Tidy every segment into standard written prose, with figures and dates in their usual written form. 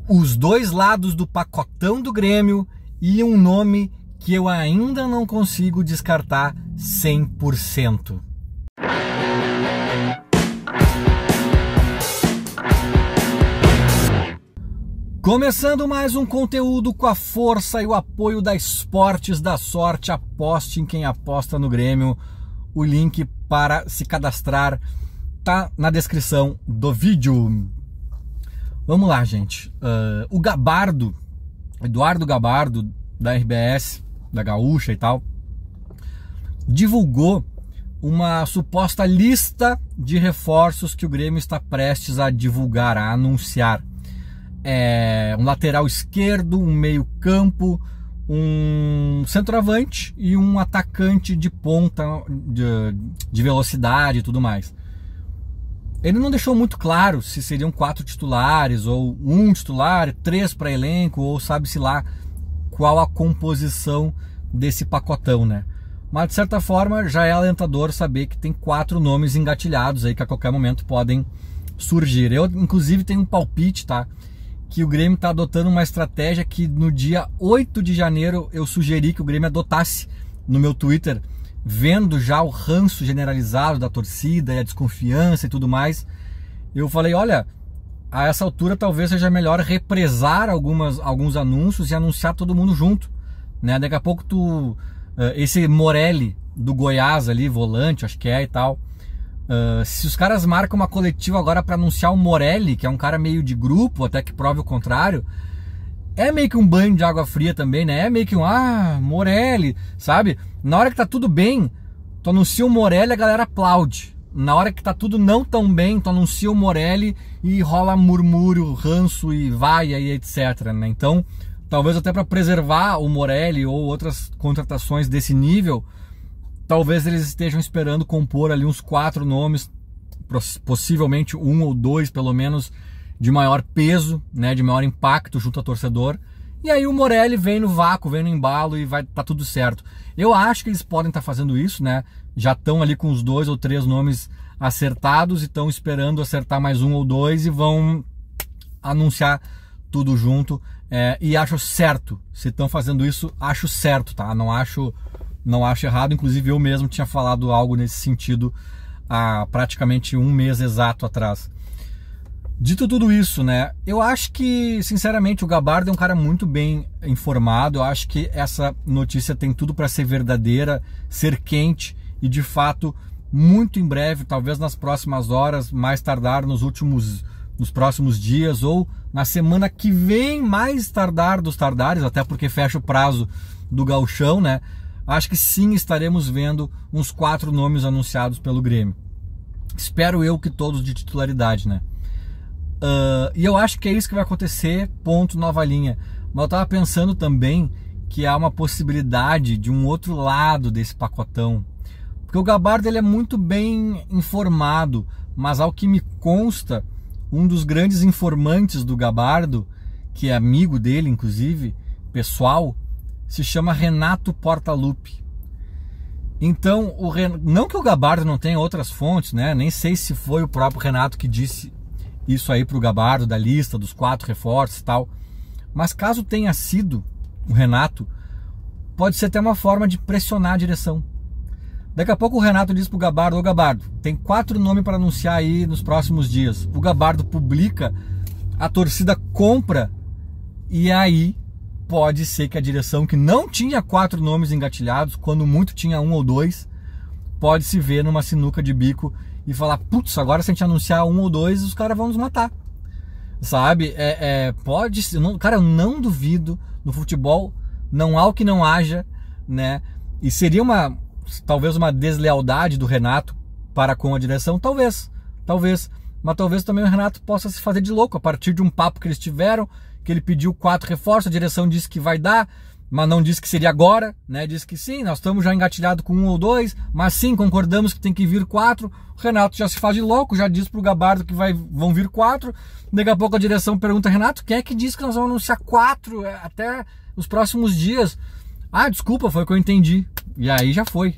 os dois lados do pacotão do Grêmio e um nome que eu ainda não consigo descartar 100%. Começando mais um conteúdo com a força e o apoio da Esportes da Sorte. Aposte em quem aposta no Grêmio. O link para se cadastrar tá na descrição do vídeo. Vamos lá, gente. O Gabardo, Eduardo Gabardo, da RBS, da Gaúcha e tal, divulgou uma suposta lista de reforços que o Grêmio está prestes a divulgar, a anunciar. Um lateral esquerdo, um meio campo, um centroavante e um atacante de ponta de velocidade e tudo mais. Ele não deixou muito claro se seriam 4 titulares ou 1 titular, 3 para elenco, ou sabe-se lá qual a composição desse pacotão, né? Mas de certa forma já é alentador saber que tem 4 nomes engatilhados aí que a qualquer momento podem surgir. Eu inclusive tenho um palpite, tá? Que o Grêmio está adotando uma estratégia que no dia 8 de janeiro eu sugeri que o Grêmio adotasse no meu Twitter, vendo já o ranço generalizado da torcida e a desconfiança e tudo mais. Eu falei, olha, a essa altura talvez seja melhor represar alguns anúncios e anunciar todo mundo junto, né? Daqui a pouco esse Morelli do Goiás ali, volante, acho que é e tal, se os caras marcam uma coletiva agora para anunciar o Morelli, que é um cara meio de grupo, até que prove o contrário, é meio que um banho de água fria também, né? É meio que Morelli, sabe? Na hora que tá tudo bem, tu anuncia o Morelli, a galera aplaude. Na hora que tá tudo não tão bem, tu anuncia o Morelli e rola murmúrio, ranço e vaia e etc, né? Então, talvez até para preservar o Morelli ou outras contratações desse nível, talvez eles estejam esperando compor ali uns 4 nomes, possivelmente 1 ou 2 pelo menos, de maior peso, né, de maior impacto junto ao torcedor. E aí o Morelli vem no vácuo, vem no embalo e vai tá tudo certo. Eu acho que eles podem estar fazendo isso, né? Já estão ali com os 2 ou 3 nomes acertados e estão esperando acertar mais 1 ou 2 e vão anunciar tudo junto. E acho certo. Se estão fazendo isso, acho certo, tá? Não acho errado. Inclusive eu mesmo tinha falado algo nesse sentido há praticamente 1 mês exato atrás. Dito tudo isso, né, eu acho que, sinceramente, o Gabardo é um cara muito bem informado. Eu acho que essa notícia tem tudo para ser verdadeira, ser quente e, de fato, muito em breve, talvez nas próximas horas, mais tardar nos próximos dias ou na semana que vem, mais tardar dos tardares, até porque fecha o prazo do Gauchão, né? Acho que sim, estaremos vendo uns 4 nomes anunciados pelo Grêmio. Espero eu que todos de titularidade, né? E eu acho que é isso que vai acontecer, ponto, nova linha. Mas eu tava pensando também que há uma possibilidade de um outro lado desse pacotão. Porque o Gabardo ele é muito bem informado, mas ao que me consta, um dos grandes informantes do Gabardo, que é amigo dele, inclusive, pessoal, se chama Renato Portaluppi. Então, não que o Gabardo não tenha outras fontes, né? Nem sei se foi o próprio Renato que disse isso aí pro Gabardo, da lista dos 4 reforços e tal. Mas caso tenha sido o Renato, pode ser até uma forma de pressionar a direção. Daqui a pouco o Renato diz pro Gabardo, ô Gabardo, tem 4 nomes para anunciar aí nos próximos dias. O Gabardo publica, a torcida compra, e aí pode ser que a direção, que não tinha 4 nomes engatilhados, quando muito tinha 1 ou 2, pode se ver numa sinuca de bico e falar, putz, agora se a gente anunciar 1 ou 2, os caras vão nos matar, sabe? Pode ser, cara, eu não duvido, no futebol não há o que não haja, né? E seria talvez uma deslealdade do Renato para com a direção, talvez, mas talvez também o Renato possa se fazer de louco a partir de um papo que eles tiveram, que ele pediu 4 reforços, a direção disse que vai dar, mas não disse que seria agora, né? Disse que sim, nós estamos já engatilhados com 1 ou 2, mas sim, concordamos que tem que vir 4. O Renato já se faz de louco, já disse pro Gabardo que vão vir 4. Daqui a pouco a direção pergunta, Renato, quem é que disse que nós vamos anunciar 4 até os próximos dias? Ah, desculpa, foi o que eu entendi. E aí já foi.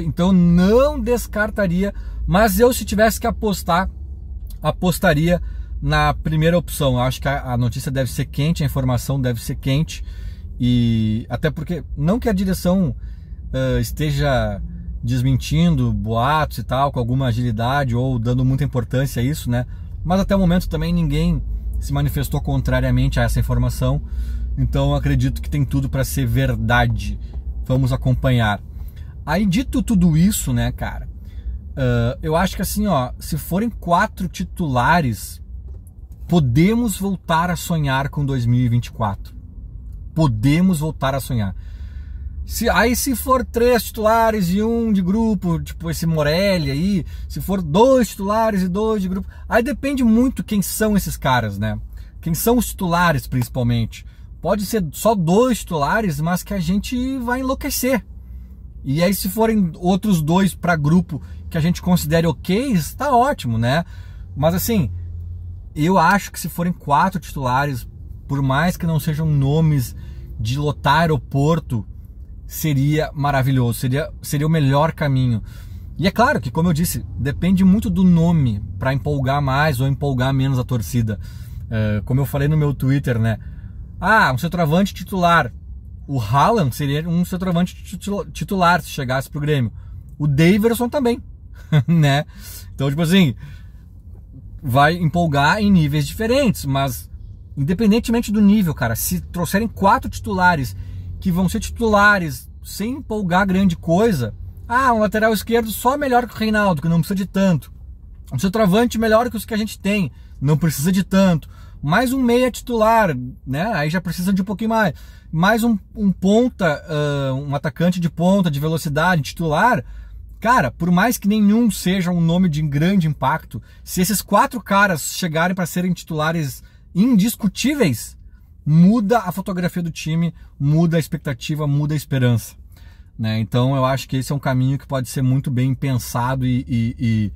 Então não descartaria, mas eu, se tivesse que apostar, apostaria na primeira opção. Eu acho que a notícia deve ser quente, a informação deve ser quente, e até porque, não que a direção esteja desmentindo boatos e tal, com alguma agilidade ou dando muita importância a isso, né? Mas até o momento também ninguém se manifestou contrariamente a essa informação, então eu acredito que tem tudo para ser verdade. Vamos acompanhar. Aí, dito tudo isso, né, cara, eu acho que assim, ó, se forem 4 titulares, podemos voltar a sonhar com 2024. Podemos voltar a sonhar. Se for 3 titulares e 1 de grupo, tipo esse Morelli aí, se for 2 titulares e 2 de grupo, aí depende muito quem são esses caras, né? Quem são os titulares, principalmente. Pode ser só 2 titulares, mas que a gente vai enlouquecer. E aí, se forem outros 2 para grupo que a gente considere ok, está ótimo, né? Mas assim, eu acho que se forem 4 titulares, por mais que não sejam nomes de lotar aeroporto, seria maravilhoso, seria o melhor caminho. E é claro que, como eu disse, depende muito do nome para empolgar mais ou empolgar menos a torcida. Como eu falei no meu Twitter, né? Um centroavante titular. O Haaland seria um centroavante titular se chegasse pro Grêmio. O Daverson também, né? Então, tipo assim, vai empolgar em níveis diferentes, mas independentemente do nível, cara, se trouxerem 4 titulares que vão ser titulares sem empolgar grande coisa, um lateral esquerdo só melhor que o Reinaldo, que não precisa de tanto. Um centroavante melhor que os que a gente tem, não precisa de tanto. Mais um meia titular, né? Aí já precisa de um pouquinho mais. Mais um ponta, um atacante de ponta, de velocidade, titular. Cara, por mais que nenhum seja um nome de grande impacto, se esses 4 caras chegarem para serem titulares indiscutíveis, muda a fotografia do time, muda a expectativa, muda a esperança, né? Então eu acho que esse é um caminho que pode ser muito bem pensado e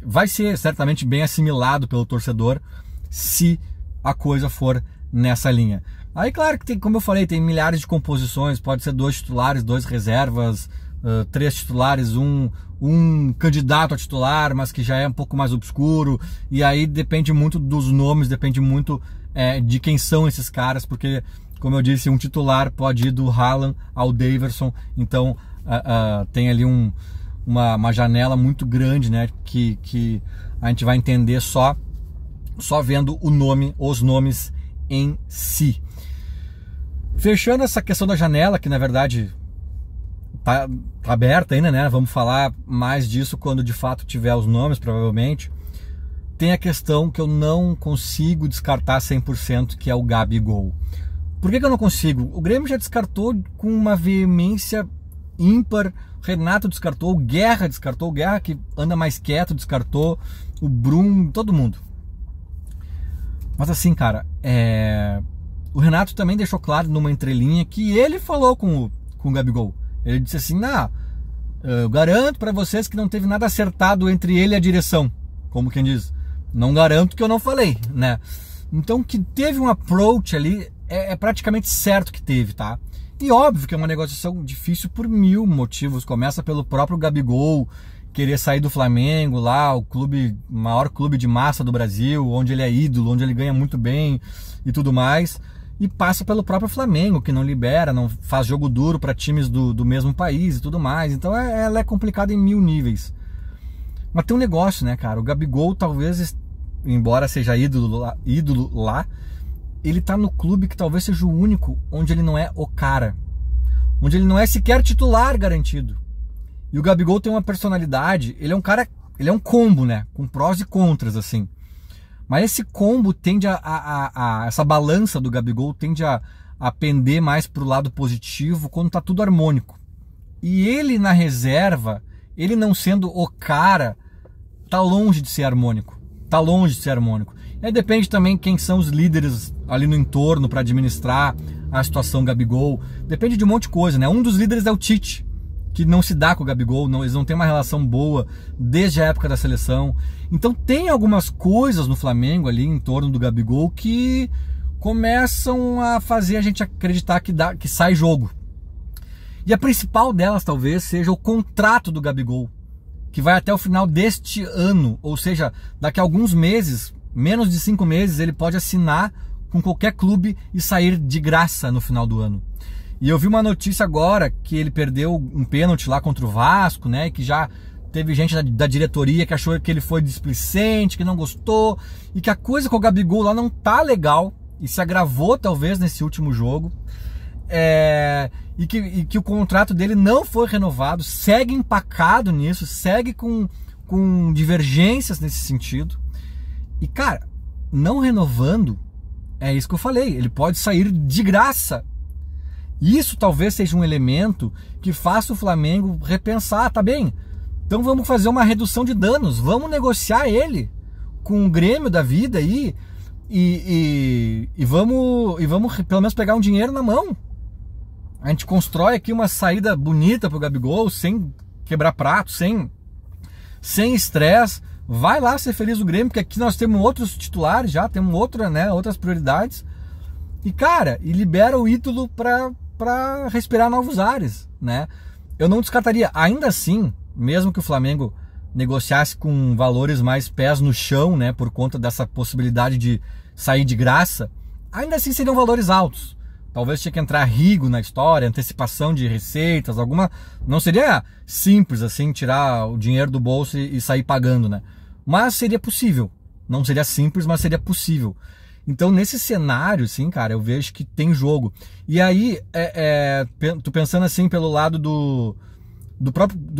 vai ser certamente bem assimilado pelo torcedor, se a coisa for nessa linha. Aí, claro que tem, como eu falei, tem milhares de composições, pode ser 2 titulares, 2 reservas, 3 titulares, um candidato a titular, mas que já é um pouco mais obscuro, e aí depende muito dos nomes, depende muito de quem são esses caras, porque, como eu disse, um titular pode ir do Haaland ao Daverson, então tem ali uma janela muito grande, né, que a gente vai entender só vendo o nome, os nomes em si. Fechando essa questão da janela, que na verdade tá aberta ainda, né? Vamos falar mais disso quando de fato tiver os nomes, provavelmente. Tem a questão que eu não consigo descartar 100%, que é o Gabigol. Por que eu não consigo? O Grêmio já descartou com uma veemência ímpar. Renato descartou, o Guerra descartou, o Guerra que anda mais quieto descartou, o Brum, todo mundo. Mas assim, cara, o Renato também deixou claro numa entrelinha que ele falou com o Gabigol. Ele disse assim, eu garanto pra vocês que não teve nada acertado entre ele e a direção. Como quem diz, não garanto que eu não falei, né? Então que teve um approach ali, é praticamente certo que teve, tá? E óbvio que é uma negociação difícil por 1000 motivos. Começa pelo próprio Gabigol querer sair do Flamengo lá, o maior clube de massa do Brasil, onde ele é ídolo, onde ele ganha muito bem e tudo mais, e passa pelo próprio Flamengo, que não libera, não faz jogo duro para times do mesmo país e tudo mais. Então ela é complicada em 1000 níveis. Mas tem um negócio, né, cara? O Gabigol, talvez, embora seja ídolo lá, ele tá no clube que talvez seja o único onde ele não é o cara, onde ele não é sequer titular garantido. E o Gabigol tem uma personalidade, ele é um cara, ele é um combo, né? Com prós e contras, assim. Mas esse combo tende essa balança do Gabigol tende a pender mais pro lado positivo quando tá tudo harmônico. E ele na reserva, ele não sendo o cara, tá longe de ser harmônico. Tá longe de ser harmônico. E aí depende também quem são os líderes ali no entorno para administrar a situação Gabigol. Depende de um monte de coisa, né? Um dos líderes é o Tite, que não se dá com o Gabigol, eles não têm uma relação boa desde a época da seleção. Então tem algumas coisas no Flamengo ali em torno do Gabigol que começam a fazer a gente acreditar que sai jogo. E a principal delas talvez seja o contrato do Gabigol, que vai até o final deste ano, ou seja, daqui a alguns meses menos de 5 meses, ele pode assinar com qualquer clube e sair de graça no final do ano. E eu vi uma notícia agora que ele perdeu um pênalti lá contra o Vasco, né? Que já teve gente da diretoria que achou que ele foi displicente, que não gostou, e que a coisa com o Gabigol lá não tá legal, e se agravou talvez nesse último jogo. E que o contrato dele não foi renovado, segue empacado nisso, segue com divergências nesse sentido. E cara, não renovando, é isso que eu falei, ele pode sair de graça. Isso talvez seja um elemento que faça o Flamengo repensar, tá bem, então vamos fazer uma redução de danos, vamos negociar ele com o Grêmio da vida aí e vamos pelo menos pegar um dinheiro na mão. A gente constrói aqui uma saída bonita pro Gabigol, sem quebrar prato, sem estresse. Vai lá ser feliz o Grêmio, porque aqui nós temos outros titulares já, temos outras prioridades. E cara, e libera o Ítalo para respirar novos ares, né? Eu não descartaria, ainda assim, mesmo que o Flamengo negociasse com valores mais pés no chão, né, por conta dessa possibilidade de sair de graça, ainda assim seriam valores altos. Talvez tinha que entrar Rigo na história, antecipação de receitas, alguma... Não seria simples assim, tirar o dinheiro do bolso e sair pagando, né? Mas seria possível. Não seria simples, mas seria possível. Então, nesse cenário, assim, cara, eu vejo que tem jogo. E aí, tô pensando assim pelo lado do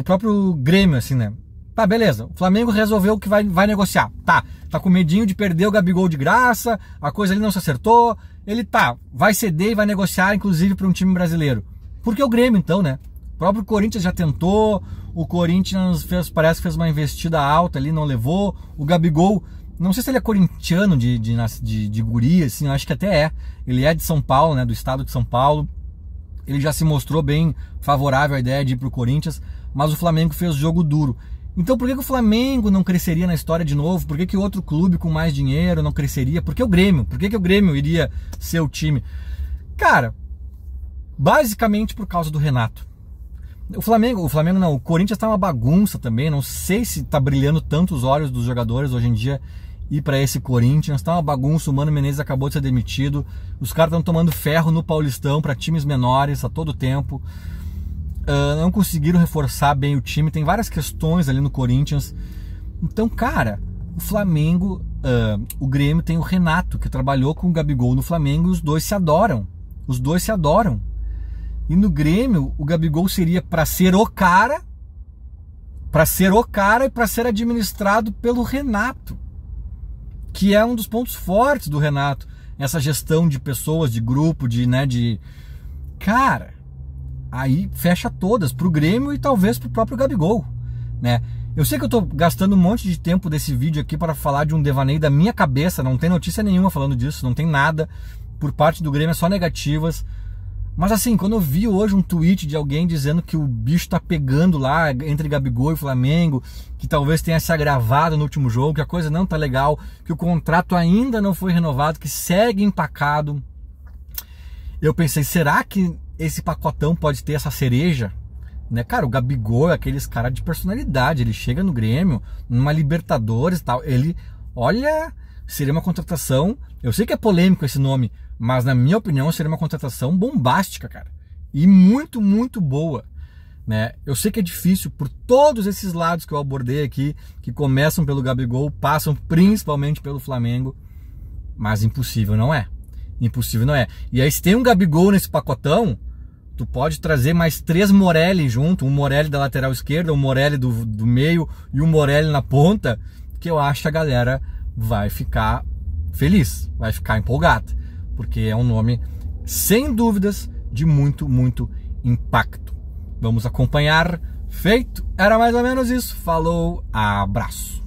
próprio Grêmio, assim, né? Tá, beleza, o Flamengo resolveu que vai negociar. Tá com medinho de perder o Gabigol de graça, a coisa ali não se acertou, ele vai ceder e vai negociar, inclusive, para um time brasileiro. Porque o Grêmio, então, né? O próprio Corinthians já tentou, o Corinthians parece que fez uma investida alta ali, não levou. O Gabigol, não sei se ele é corintiano de guri, assim, eu acho que até é. Ele é de São Paulo, né? Do estado de São Paulo. Ele já se mostrou bem favorável à ideia de ir pro Corinthians, mas o Flamengo fez jogo duro. Então por que o Flamengo não cresceria na história de novo? Por que outro clube com mais dinheiro não cresceria? Por que o Grêmio? Por que o Grêmio iria ser o time? Cara, basicamente por causa do Renato. O Flamengo não, o Corinthians tá uma bagunça também, não sei se tá brilhando tanto os olhos dos jogadores hoje em dia ir para esse Corinthians, tá uma bagunça, o Mano Menezes acabou de ser demitido, os caras estão tomando ferro no Paulistão para times menores a todo tempo. Não conseguiram reforçar bem o time, tem várias questões ali no Corinthians. Então, cara, o Flamengo, o Grêmio tem o Renato, que trabalhou com o Gabigol no Flamengo, e os dois se adoram. E no Grêmio, o Gabigol seria para ser o cara e para ser administrado pelo Renato, que é um dos pontos fortes do Renato, essa gestão de pessoas, de grupo, cara, aí fecha todas pro Grêmio e talvez pro próprio Gabigol, né? Eu sei que eu tô gastando um monte de tempo desse vídeo aqui para falar de um devaneio da minha cabeça, não tem notícia nenhuma falando disso, não tem nada por parte do Grêmio, é só negativas. Mas assim, quando eu vi hoje um tweet de alguém dizendo que o bicho tá pegando lá entre Gabigol e Flamengo, que talvez tenha se agravado no último jogo, que a coisa não tá legal, que o contrato ainda não foi renovado, que segue empacado, eu pensei, será que esse pacotão pode ter essa cereja? Né? Cara, o Gabigol é aqueles cara de personalidade, ele chega no Grêmio, numa Libertadores e tal, olha, seria uma contratação, eu sei que é polêmico esse nome, mas na minha opinião seria uma contratação bombástica, cara, e muito, muito boa, né? Eu sei que é difícil por todos esses lados que eu abordei aqui, que começam pelo Gabigol, passam principalmente pelo Flamengo, mas impossível não é. Impossível não é. E aí se tem um Gabigol nesse pacotão, tu pode trazer mais 3 Morelli junto, um Morelli da lateral esquerda, um Morelli do meio e um Morelli na ponta, que eu acho que a galera vai ficar feliz, vai ficar empolgada, porque é um nome, sem dúvidas, de muito, muito impacto. Vamos acompanhar. Feito, era mais ou menos isso. Falou, abraço.